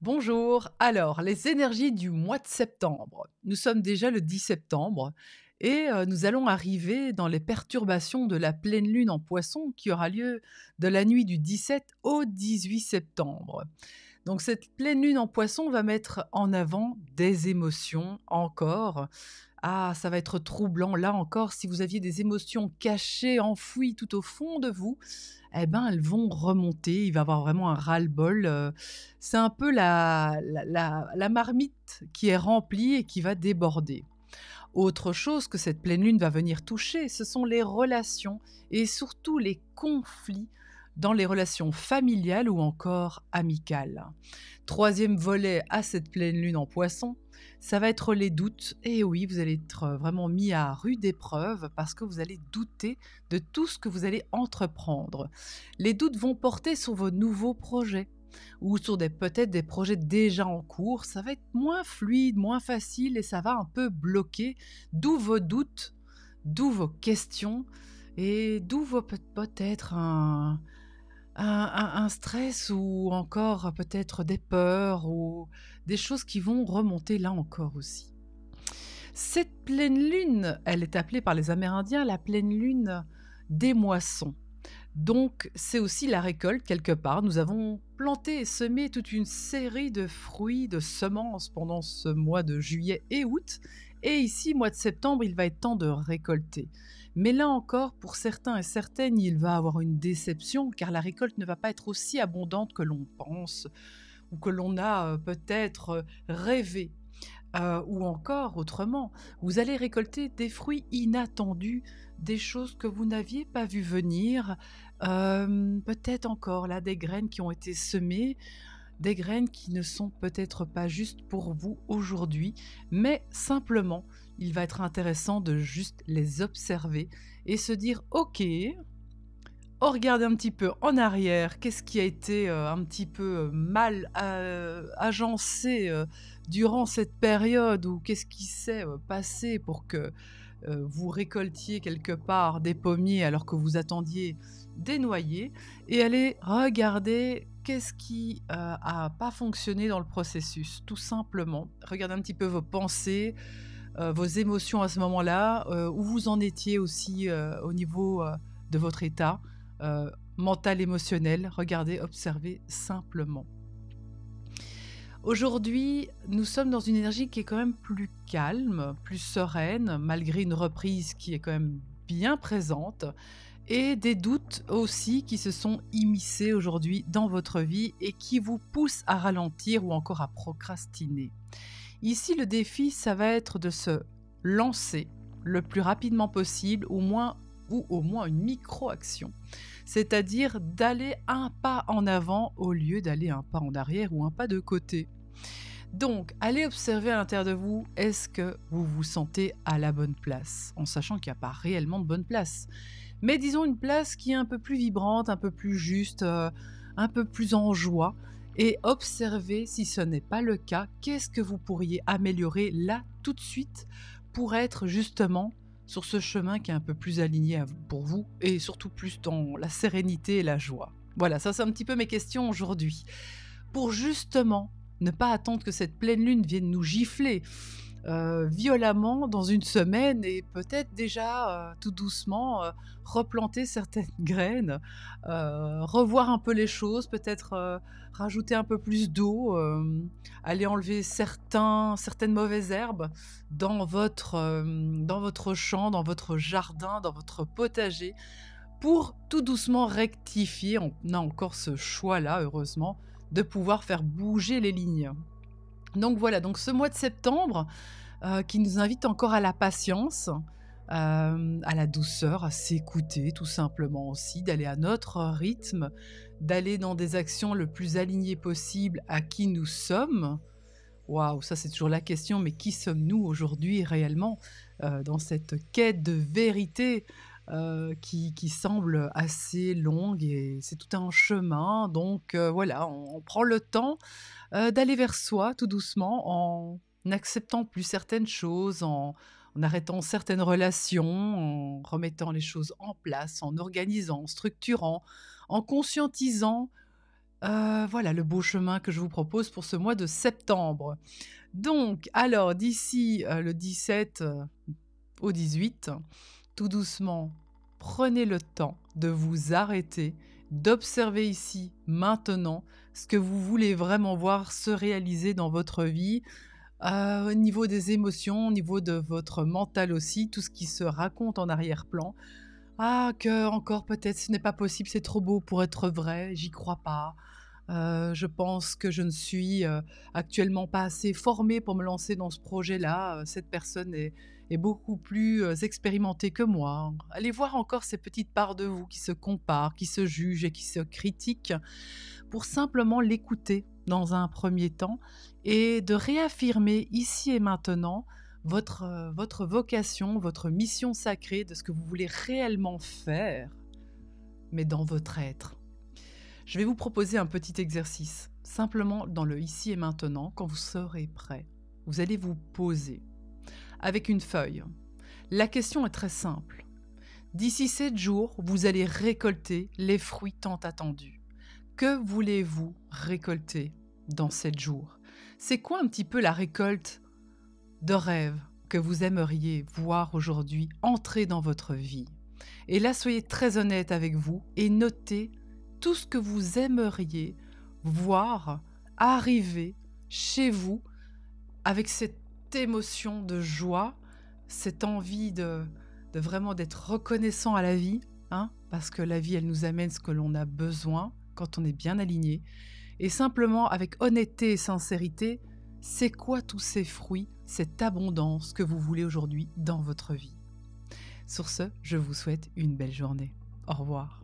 Bonjour. Alors, les énergies du mois de septembre. Nous sommes déjà le 10 septembre et nous allons arriver dans les perturbations de la pleine lune en Poisson qui aura lieu de la nuit du 17 au 18 septembre. Donc cette pleine lune en Poisson va mettre en avant des émotions encore. Ah, ça va être troublant là encore si vous aviez des émotions cachées, enfouies tout au fond de vous, eh ben, elles vont remonter. Il va y avoir vraiment un ras-le-bol, c'est un peu la marmite qui est remplie et qui va déborder. Autre chose que cette pleine lune va venir toucher, ce sont les relations et surtout les conflits dans les relations familiales ou encore amicales. Troisième volet à cette pleine lune en Poisson, ça va être les doutes. Et oui, vous allez être vraiment mis à rude épreuve parce que vous allez douter de tout ce que vous allez entreprendre. Les doutes vont porter sur vos nouveaux projets ou sur peut-être des projets déjà en cours. Ça va être moins fluide, moins facile et ça va un peu bloquer. D'où vos doutes, d'où vos questions et d'où peut-être un stress ou encore peut-être des peurs ou des choses qui vont remonter là encore aussi. Cette pleine lune, elle est appelée par les Amérindiens la pleine lune des moissons. Donc c'est aussi la récolte quelque part. Nous avons planté et semé toute une série de fruits, de semences pendant ce mois de juillet et août. Et ici, mois de septembre, il va être temps de récolter. Mais là encore, pour certains et certaines, il va avoir une déception car la récolte ne va pas être aussi abondante que l'on pense ou que l'on a peut-être rêvé. Ou encore autrement, vous allez récolter des fruits inattendus, des choses que vous n'aviez pas vues venir, peut-être encore là des graines qui ont été semées, des graines qui ne sont peut-être pas justes pour vous aujourd'hui, mais simplement, il va être intéressant de juste les observer et se dire: «OK, regarder un petit peu en arrière, qu'est-ce qui a été, un petit peu, mal, agencé, durant cette période ou qu'est-ce qui s'est, passé pour que, vous récoltiez quelque part des pommiers alors que vous attendiez des noyers et aller regarder qu'est-ce qui, a pas fonctionné dans le processus, tout simplement. Regardez un petit peu vos pensées, vos émotions à ce moment-là, où vous en étiez aussi, au niveau, de votre état, mental, émotionnel. Regardez, observez simplement. Aujourd'hui, nous sommes dans une énergie qui est quand même plus calme, plus sereine, malgré une reprise qui est quand même bien présente et des doutes aussi qui se sont immiscés aujourd'hui dans votre vie et qui vous poussent à ralentir ou encore à procrastiner. Ici, le défi, ça va être de se lancer le plus rapidement possible, ou au moins une micro-action. C'est-à-dire d'aller un pas en avant au lieu d'aller un pas en arrière ou un pas de côté. Donc, allez observer à l'intérieur de vous, est-ce que vous vous sentez à la bonne place? En sachant qu'il n'y a pas réellement de bonne place. Mais disons une place qui est un peu plus vibrante, un peu plus juste, un peu plus en joie. Et observez si ce n'est pas le cas, qu'est-ce que vous pourriez améliorer là tout de suite pour être justement sur ce chemin qui est un peu plus aligné pour vous et surtout plus dans la sérénité et la joie. Voilà, ça c'est un petit peu mes questions aujourd'hui. Pour justement ne pas attendre que cette pleine lune vienne nous gifler violemment dans une semaine et peut-être déjà, tout doucement, replanter certaines graines, revoir un peu les choses, peut-être, rajouter un peu plus d'eau, aller enlever certaines mauvaises herbes dans votre champ, dans votre jardin, dans votre potager pour tout doucement rectifier. On a encore ce choix-là, heureusement, de pouvoir faire bouger les lignes. Donc voilà, donc ce mois de septembre, qui nous invite encore à la patience, à la douceur, à s'écouter tout simplement aussi, d'aller à notre rythme, d'aller dans des actions le plus alignées possible à qui nous sommes. Waouh, ça c'est toujours la question, mais qui sommes-nous aujourd'hui réellement, dans cette quête de vérité, qui semble assez longue et c'est tout un chemin donc voilà, on prend le temps, d'aller vers soi tout doucement en n'acceptant plus certaines choses, en arrêtant certaines relations, en remettant les choses en place, en organisant, en structurant, en conscientisant Voilà le beau chemin que je vous propose pour ce mois de septembre. Donc, alors d'ici, le 17, au 18, tout doucement, prenez le temps de vous arrêter, d'observer ici, maintenant, ce que vous voulez vraiment voir se réaliser dans votre vie, au niveau des émotions, au niveau de votre mental aussi, tout ce qui se raconte en arrière-plan. Ah, que encore peut-être ce n'est pas possible, c'est trop beau pour être vrai, j'y crois pas. Je pense que je ne suis, actuellement pas assez formée pour me lancer dans ce projet-là, cette personne est beaucoup plus, expérimentée que moi. Allez voir encore ces petites parts de vous qui se comparent, qui se jugent et qui se critiquent, pour simplement l'écouter dans un premier temps et de réaffirmer ici et maintenant votre vocation, votre mission sacrée de ce que vous voulez réellement faire, mais dans votre être. Je vais vous proposer un petit exercice. Simplement, dans le ici et maintenant, quand vous serez prêt, vous allez vous poser avec une feuille. La question est très simple. D'ici 7 jours, vous allez récolter les fruits tant attendus. Que voulez-vous récolter dans 7 jours? C'est quoi un petit peu la récolte de rêve que vous aimeriez voir aujourd'hui entrer dans votre vie? Et là, soyez très honnête avec vous et notez tout ce que vous aimeriez voir arriver chez vous avec cette émotion de joie, cette envie de vraiment d'être reconnaissant à la vie, hein, parce que la vie, elle nous amène ce que l'on a besoin quand on est bien aligné. Et simplement, avec honnêteté et sincérité, c'est quoi tous ces fruits, cette abondance que vous voulez aujourd'hui dans votre vie? Sur ce, je vous souhaite une belle journée. Au revoir.